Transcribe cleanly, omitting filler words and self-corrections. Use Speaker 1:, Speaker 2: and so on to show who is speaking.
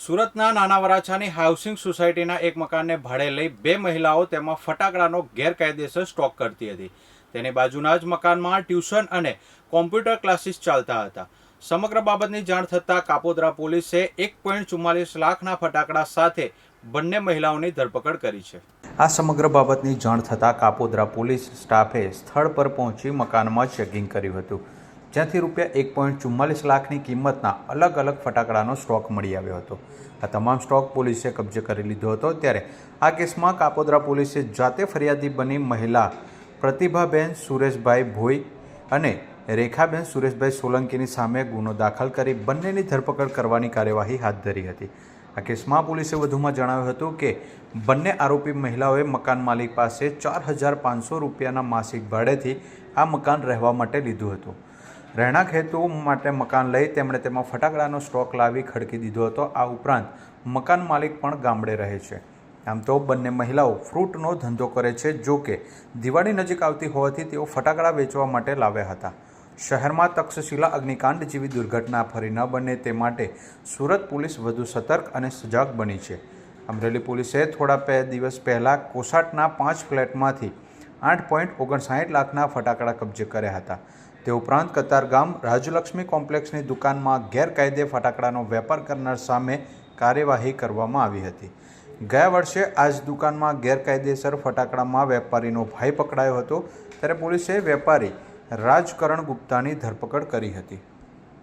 Speaker 1: સુરતના નાના વરાછાની હાઉસિંગ સોસાયટીના એક મકાનને ભાડે લઈ બે મહિલાઓ તેમાં ફટાકડાનો ગેરકાયદેસર સ્ટોક કરતી હતી. તેની બાજુના જ મકાનમાં ટ્યુશન અને કોમ્પ્યુટર ક્લાસીસ ચાલતા હતા. સમગ્ર બાબતની જાણ થતાં કાપોદ્રા પોલીસે 1.44 લાખના ફટાકડા સાથે બંને મહિલાઓની ધરપકડ કરી છે. આ સમગ્ર બાબતની જાણ થતાં કાપોદ્રા પોલીસ સ્ટાફે સ્થળ પર પહોંચી મકાનમાં ચેકિંગ કર્યું હતું, જ્યાંથી રૂપિયા 1.44 લાખની કિંમતના અલગ અલગ ફટાકડાનો સ્ટોક મળી આવ્યો હતો. આ તમામ સ્ટોક પોલીસે કબજે કરી લીધો હતો. ત્યારે આ કેસમાં કાપોદ્રા પોલીસે જાતે ફરિયાદી બની મહિલા પ્રતિભાબેન સુરેશભાઈ ભોઈ અને રેખાબેન સુરેશભાઈ સોલંકીની સામે ગુનો દાખલ કરી બંનેની ધરપકડ કરવાની કાર્યવાહી હાથ ધરી હતી. આ કેસમાં પોલીસે વધુમાં જણાવ્યું હતું કે બંને આરોપી મહિલાઓએ મકાન માલિક પાસે 4,500 રૂપિયાના માસિક ભાડેથી આ મકાન રહેવા માટે લીધું હતું. રહેણાંક હેતુ માટે મકાન લઈ તેમણે તેમાં ફટાકડાનો સ્ટોક લાવી ખડકી દીધો હતો. આ ઉપરાંત મકાન માલિક પણ ગામડે રહે છે. આમ તો બંને મહિલાઓ ફ્રૂટનો ધંધો કરે છે. જો કે દિવાળી નજીક આવતી હોવાથી તેઓ ફટાકડા વેચવા માટે લાવ્યા હતા. શહેરમાં તક્ષશિલા અગ્નિકાંડ જેવી દુર્ઘટના ફરી ન બને તે માટે સુરત પોલીસ વધુ સતર્ક અને સજાગ બની છે. અમરેલી પોલીસે થોડા દિવસ પહેલાં કોસાટના 5 ફ્લેટમાંથી 8.59 લાખના ફટાકડા કબજે કર્યા હતા. તે ઉપરાંત કતારગામ રાજલક્ષ્મી કોમ્પ્લેક્સની દુકાનમાં ગેરકાયદે ફટાકડાનો વેપાર કરનાર સામે કાર્યવાહી કરવામાં આવી હતી. ગયા વર્ષે આ જ દુકાનમાં ગેરકાયદેસર ફટાકડામાં વેપારીનો ભાઈ પકડાયો હતો, ત્યારે પોલીસે વેપારી રાજકરણ ગુપ્તાની ધરપકડ કરી હતી.